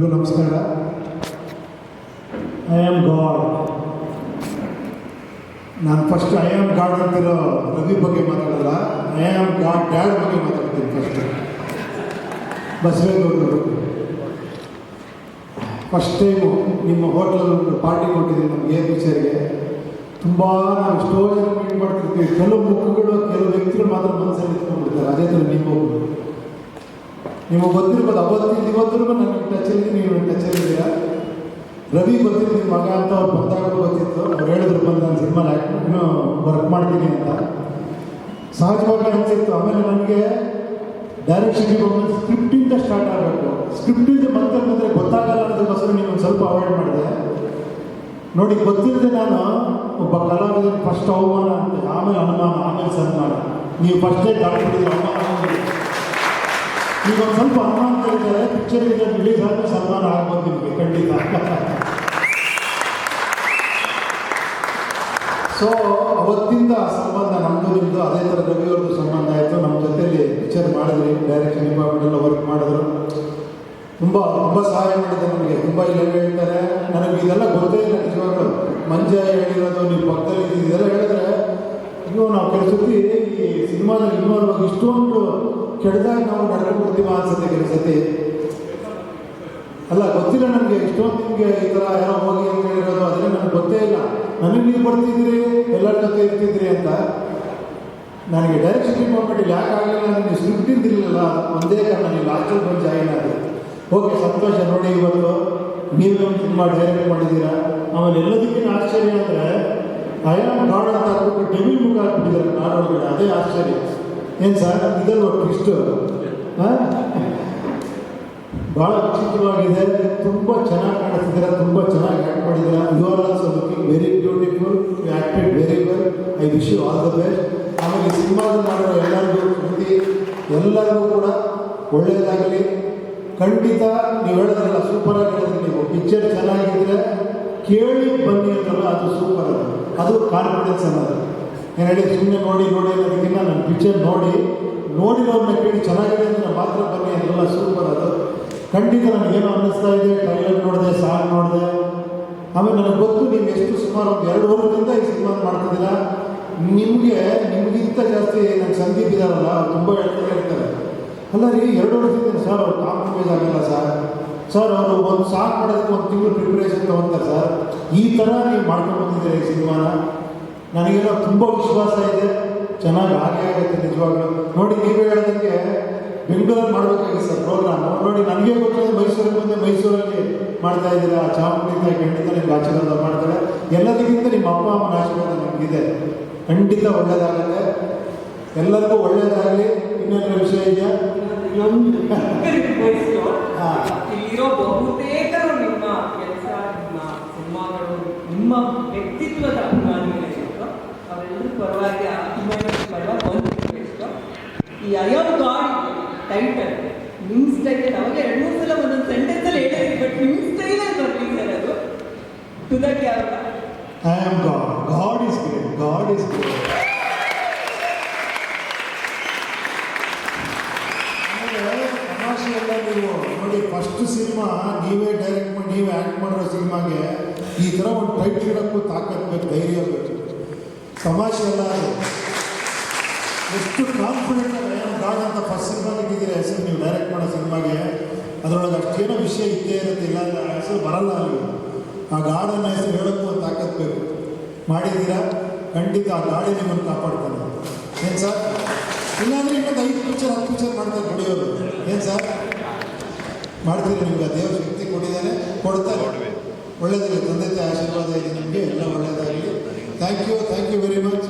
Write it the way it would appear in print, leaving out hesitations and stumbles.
ಎಲ್ರಿಗೂ ನಮಸ್ಕಾರ. I am god. ನಾನು ಫಸ್ಟ್ ಐ ಆಮ್ ಗಾಡ್ ಅಂತಿರೋ ರವಿ ಬಗ್ಗೆ ಮಾತಾಡಲ್ಲ, ಐ ಆಮ್ ಗಾಡ್ ಡ್ಯಾಡ್ ಬಗ್ಗೆ ಮಾತಾಡ್ತೀನಿ. ಫಸ್ಟ್ ಬಸವೇಗೌಡರು ಫಸ್ಟ್ ಟೈಮು ನಿಮ್ಮ ಹೋಟ್ಲಲ್ಲಿ ಒಂದು ಪಾರ್ಟಿ ಕೊಟ್ಟಿದ್ದೀನಿ ನಮಗೆ ವಿಚಾರಿಗೆ. ತುಂಬ ನಾವು ಎಷ್ಟೋ ಜನ ಮೀಟ್ ಮಾಡ್ತಿರ್ತೀವಿ, ಕೆಲವು ಮುಖಗಳು ಕೆಲವು ವ್ಯಕ್ತಿಗಳು ಮಾತ್ರ ಮನಸ್ಸಲ್ಲಿ ಇಟ್ಕೊಂಡ್ಬಿಡ್ತಾರೆ. ಅದೇ ಥರ ನಿಮಗೆ ಗೊತ್ತಿರ್ಬೋದು, ಅವತ್ತಿಂದ ಇವತ್ತಿಗೂ ನನಗೆ ಟಚಲ್ಲಿದ್ದೀನಿ, ನೀವು ಟಚಲ್ಲಿದ್ದೀರಾ. ರವಿ ಗೊತ್ತಿತ್ತು ನಿಮ್ಮ ಮಗ ಅಂತ ಅವ್ರು ಬಂದಾಗ ಗೊತ್ತಿತ್ತು. ಅವ್ರು ಹೇಳಿದ್ರು ಬಂದು ನಾನು ಸಿನಿಮಾ ಇನ್ನೂ ವರ್ಕ್ ಮಾಡ್ತೀನಿ ಅಂತ. ಸಹಜವಾಗಿ ಅನಿಸಿತ್ತು. ಆಮೇಲೆ ನನಗೆ ಡೈರೆಕ್ಷನ್ಗೆ ಬಂದು ಸ್ಕ್ರಿಪ್ಟಿಂದ ಸ್ಟಾರ್ಟ್ ಆಗಬೇಕು, ಸ್ಕ್ರಿಪ್ಟಿಂದ ಮತ್ತೆ ಬಂದರೆ ಗೊತ್ತಾಗಲ್ಲ ಅನ್ನೋದಕ್ಕೋಸ್ಕರ ನೀವು ಒಂದು ಸ್ವಲ್ಪ ಅವಾಯ್ಡ್ ಮಾಡಿದೆ. ನೋಡಿ, ಗೊತ್ತಿಲ್ಲದೆ ನಾನು ಒಬ್ಬ ಕಲಾವಿದ ಫಸ್ಟ್ ಅವಮಾನ ಅಂತ, ಆಮೇಲೆ ಅನುಮಾನ, ಆಮೇಲೆ ಸನ್ಮಾನ. ನೀವು ಫಸ್ಟೇ ದಾಟಿಬಿಟ್ಟಿದ್ರೆ ಅವಮಾನ. ಈಗ ಒಂದು ಸ್ವಲ್ಪ ಅನುಮಾನ ಕೇಳ್ತಾರೆ, ಪಿಕ್ಚರಿಂದ ರಿಲೀಸ್ ಆದ ಸನ್ಮಾನ ಆಗ್ಬೋದು ನಿಮಗೆ ಖಂಡಿತ. ಸೊ ಅವತ್ತಿಂದ ಸಂಬಂಧ ನಮ್ಮದು ನಿಮ್ಮದು ಅದೇ ಥರ ರವಿಯವ್ರದ್ದು ಸಂಬಂಧ ಆಯಿತು. ನಮ್ಮ ಜೊತೆಯಲ್ಲಿ ಪಿಕ್ಚರ್ ಮಾಡಿದ್ರಿ, ಡೈರೆಕ್ಷನ್ ಡಿಪಾರ್ಟ್ಮೆಂಟ್ ಎಲ್ಲ ವರ್ಕ್ ಮಾಡಿದ್ರು. ತುಂಬ ಸಹಾಯ ಮಾಡಿದೆ ನನಗೆ. ತುಂಬ ಇಲ್ಲ ಹೇಳ್ತಾರೆ, ನನಗೆ ಇದೆಲ್ಲ ಗೊತ್ತೇ ಇಲ್ಲ ನಿಜವಾಗ್ಲೂ. ಮಂಜ ಹೇಳಿರೋದು, ನೀವು ಪಕ್ಕದಲ್ಲಿ ಇದೆಲ್ಲ ಹೇಳಿದ್ರೆ ಇನ್ನು ನಾವು ಕೆಲಸತಿ ಈ ಸಿನಿಮಾದಲ್ಲಿ ಇನ್ವಾಲ್ವ್ ಇಷ್ಟೊಂದು ಕೆಟ್ಟದಾಗಿ ನಾವು ನಡ್ಕೊಂಡ್ಬಿಡ್ತೀವ ಅನ್ಸುತ್ತೆ ಕೆಲಸತಿ. ಅಲ್ಲ, ಗೊತ್ತಿಲ್ಲ ನನಗೆ ಇಷ್ಟೊಂದು ನಿಮಗೆ ಈ ಥರ ಯಾರೋ ಹೋಗಿ ಅಂತ ಹೇಳಿರೋದು, ಅದೆಲ್ಲ ನನಗೆ ಗೊತ್ತೇ ಇಲ್ಲ. ನನಗೆ ನೀವು ಬರ್ತಿದ್ರಿ, ಎಲ್ಲರ ಜೊತೆ ಇರ್ತಿದ್ರಿ ಅಂತ. ನನಗೆ ಡೈರೆಕ್ಷನ್ ಡಿಪಾರ್ಟ್ಮೆಂಟಲ್ಲಿ ಯಾಕೆ ಆಗಲಿಲ್ಲ, ನನಗೆ ಸ್ಕ್ರಿಪ್ಟ್ ಇದ್ದಿರಲಿಲ್ಲ. ಒಂದೇ ಕಾರಣ, ನೀವು ಲಾಸ್ಟಲ್ಲಿ ಬಂದು ಜಾಯಿನ್ ಆಗಿದೆ. ಓಕೆ, ಸಂತೋಷ. ನೋಡಿ, ಇವತ್ತು ನೀವು ಒಂದು ಸಿನಿಮಾ ಡೈರೆಕ್ಟ್ ಮಾಡಿದ್ದೀರಾ. ಆಮೇಲೆ ಎಲ್ಲದಕ್ಕಿಂತ ಆಶ್ಚರ್ಯ ಅಂದರೆ ಐ ಆಮ್ ಗಾಡ್ ಅಂತ ಹಾಕ್ಬಿಟ್ಟು ಡೆವಿಲ್ ಮುಖ ಹಾಕ್ಬಿಟ್ಟಿದ್ದಾರೆ ನಾಡೊಳಗಡೆ. ಅದೇ ಆಶ್ಚರ್ಯ. ಏನು ಸರ್, ಇದೆಲ್ಲ ಇಷ್ಟು ಭಾಳ ವಿಚಿತ್ರವಾಗಿದೆ. ತುಂಬ ಚೆನ್ನಾಗಿ ಕಾಣಿಸ್ತಿದ್ದೀರಾ, ತುಂಬ ಚೆನ್ನಾಗಿ ಆ್ಯಕ್ಟ್ ಮಾಡಿದ್ದೀರಾ. You are also looking very beautiful, you acted very well. I wish you all the best. ಆಮೇಲೆ ಈ ಸಿನಿಮಾದ ಮಾಡಿರೋ ಎಲ್ಲರಿಗೂ ಕೂಡ ಒಳ್ಳೆಯದಾಗಲಿ. ಖಂಡಿತ ನೀವು ಹೇಳಿದ್ರಲ್ಲ, ಸೂಪರಾಗಿ ಹೇಳಿದ್ರಿ. ನೀವು ಪಿಕ್ಚರ್ ಚೆನ್ನಾಗಿದ್ದರೆ ಕೇಳಿ ಬನ್ನಿ ಅಂತಲ್ಲ, ಅದು ಸೂಪರ್. ಅದು ಕಾನ್ಫಿಡೆನ್ಸ್ ಅನ್ನೋದು. ಏನು ಹೇಳಿ, ಸುಮ್ಮನೆ ನೋಡಿ ಅನ್ನೋದಕ್ಕಿಂತ ನನ್ನ ಪಿಕ್ಚರ್ ನೋಡಿರೋದನ್ನ ಕೇಳಿ ಚೆನ್ನಾಗಿದೆ ಅಂದರೆ ಮಾತ್ರ ಬನ್ನಿ, ಅದೆಲ್ಲ ಸೂಪರ್. ಅದು ಖಂಡಿತ ನನಗೇನೋ ಅನ್ನಿಸ್ತಾ ಇದೆ. ಟ್ರೈಲರ್ ನೋಡಿದೆ, ಸಾಂಗ್ ನೋಡಿದೆ. ಆಮೇಲೆ ನನಗೆ ಗೊತ್ತು ನೀವು ಎಷ್ಟು ಸುಮಾರು ಒಂದು 2 ವರ್ಷದಿಂದ ಈ ಸಿನಿಮಾ ಮಾಡ್ತಿದ್ದೀರಾ. ನಿಮಗಿಂತ ಜಾಸ್ತಿ ನನ್ನ ಸಂದೀಪ್ ಇದ್ದಾರಲ್ಲ, ತುಂಬ ಹೇಳ್ತಾರೆ, ಅಲ್ಲ ರೀ 2 ವರ್ಷದಿಂದ ಸರ್ ಅವ್ರು ಕಾಂಪ್ರಮೈಸ್ ಆಗಲ್ಲ ಸರ್ ಅವರು ಒಂದು ಸಾಂಗ್ ಮಾಡೋದಕ್ಕೆ 1 ತಿಂಗಳು ಪ್ರಿಪ್ರೇಷನ್ ತೊಗೊತಾರೆ ಸರ್. ಈ ಥರ ನೀವು ಮಾಡ್ಕೊಂಡು ಬಂದಿದ್ದೀರಾ ಈ ಸಿನಿಮಾನ. ನನಗೇನೋ ತುಂಬ ವಿಶ್ವಾಸ ಇದೆ, ಚೆನ್ನಾಗಿ ಆಗೇ ಆಗುತ್ತೆ ನಿಜವಾಗ್ಲೂ. ನೋಡಿ, ನೀವೇ ಹೇಳೋದಕ್ಕೆ ಬೆಂಗಳೂರಲ್ಲಿ ಮಾಡಬೇಕಾಗಿದೆ ಸರ್ ಪ್ರೋಗ್ರಾಮು. ನೋಡಿ, ನನಗೆ ಗೊತ್ತಿದೆ, ಮೈಸೂರಲ್ಲಿ ಮಾಡ್ತಾ ಇದ್ದೀರಾ. ಚಾಮುಂಡಿ ಖಂಡಿತ ನಿಮ್ಗೆ ಆಶೀರ್ವಾದ ಮಾಡ್ತಾರೆ. ಎಲ್ಲದಕ್ಕಿಂತ ನಿಮ್ಮ ಅಪ್ಪ ಅಮ್ಮನ ಆಶೀರ್ವಾದ ನಿಮಗಿದೆ. ಖಂಡಿತ ಒಳ್ಳೆಯದಾಗುತ್ತೆ, ಎಲ್ಲರಿಗೂ ಒಳ್ಳೆಯದಾಗಲಿ. ಇನ್ನೊಂದು ವಿಷಯ ಇದೆಯಾ? ಇಲ್ಲಿರೋ ಬಹುತೇಕರು ನಿಮ್ಮ ಕೆಲಸ, ನಿಮ್ಮ ಸಿನಿಮಾಗಳು, ನಿಮ್ಮ ವ್ಯಕ್ತಿತ್ವದ ಅಭಿಮಾನಿಗಳಿತ್ತು. ಅವರೆಲ್ಲರೂ ಪರವಾಗಿ ಪರವಾಗಿ ಒಂದು ಈ ಐ ಆಮ್ ಗಾಡ್ ಟೈಟಲ್ ನಿಮ್ಮ ಸ್ಟೈಲ್. ಅವಾಗ 2-3 ಸಲ ಒಂದೊಂದು ಸೆಂಟೆನ್ಸಲ್ಲಿ ಹೇಳಿದ್ರಿ, ಬಟ್ ನಿಮ್ಮ ಸ್ಟೈಲಲ್ಲಿ ಬರಲಿ ಸರ್. ಅದು ಟು ದಟ್ ಯಾವ I am god. God is great. God is great. ತಮಾಷೆ ಎಲ್ಲ ನೀವು ನೋಡಿ, ಫಸ್ಟ್ ಸಿನಿಮಾ ನೀವೇ ಡೈರೆಕ್ಟ್ ಮಾಡಿ ನೀವೇ ಆ್ಯಕ್ಟ್ ಮಾಡಿರೋ ಸಿನಿಮಾಗೆ ಈ ಥರ ಒಂದು ಟೈಟ್ಲ್ ಇಡೋಕ್ಕೂ ತಾಕತ್ತು ಬೇಕು, ಧೈರ್ಯ ಬೇಕು. ತಮಾಷೆ ಎಲ್ಲ ಎಷ್ಟು ಕಾನ್ಫಿಡೆಂಟ್ ಏನು ಗಾಡ್ ಅಂತ ಫಸ್ಟ್ ಸಿನಿಮಾಗೆ ಇದ್ದಿದ್ದೀರಾ ಹೆಸರು. ನೀವು ಡೈರೆಕ್ಟ್ ಮಾಡೋ ಸಿನಿಮಾಗೆ ಅದರೊಳಗೆ ಅಷ್ಟೇನೋ ವಿಷಯ ಇದ್ದೇ ಇರುತ್ತೆ, ಇಲ್ಲ ಹೆಸರು ಬರಲ್ಲ ಅಲ್ಲಿ. ಆ ಗಾಡನ್ನ ಹೆಸರು ಹೇಳೋಕ್ಕೂ ಒಂದು ತಾಕತ್ತು ಬೇಕು. ಮಾಡಿದ್ದೀರಾ, ಖಂಡಿತ ಆ ಗಾಡಿ ನಿಮ್ಮನ್ನು ಕಾಪಾಡ್ತಾನೆ. ಏನು ಸರ್? ಇಲ್ಲಾಂದರೆ ಇನ್ನೊಂದು 5 ಪಿಕ್ಚರ್ 10 ಪಿಕ್ಚರ್ ಮಾಡ್ತಾರೆ ದುಡಿಯೋರು. ಏನು ಸರ್ ಮಾಡ್ತೀರಿ? ನಿಮ್ಗೆ ದೇವ್ರ ಶಕ್ತಿ ಕೊಟ್ಟಿದ್ದಾನೆ, ಕೊಡ್ತಾರೆ. ಒಳ್ಳೆಯದಾಗಲಿ. ತಂದೆ ತಾಯಿ ಆಶೀರ್ವಾದ ಇದೆ ನಿಮಗೆ, ಎಲ್ಲ ಒಳ್ಳೆಯದಾಗಲಿ. Thank you very much.